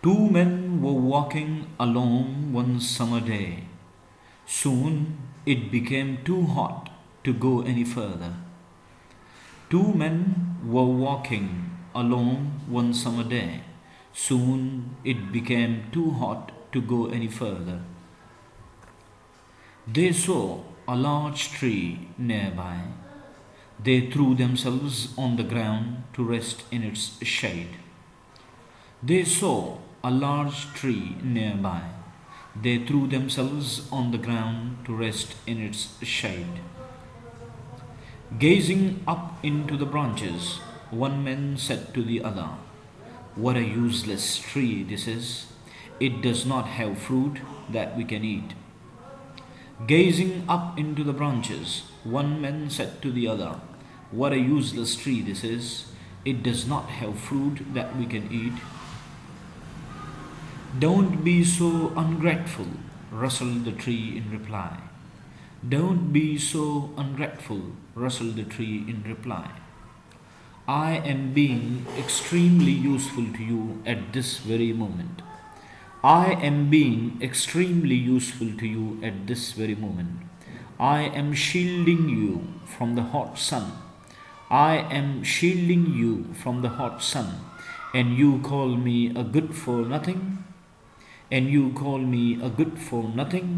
Two men were walking along one summer day. Soon it became too hot to go any further. Two men were walking along one summer day. Soon it became too hot to go any further. They saw a large tree nearby. They threw themselves on the ground to rest in its shade. They saw a large tree nearby. They threw themselves on the ground to rest in its shade. Gazing up into the branches, one man said to the other, "What a useless tree this is! It does not have fruit that we can eat." Gazing up into the branches, one man said to the other, "What a useless tree this is! It does not have fruit that we can eat." "Don't be so ungrateful," rustled the tree in reply. "Don't be so ungrateful," rustled the tree in reply. "I am being extremely useful to you at this very moment. I am being extremely useful to you at this very moment. I am shielding you from the hot sun. I am shielding you from the hot sun, and you call me a good for nothing? And you call me a good for nothing?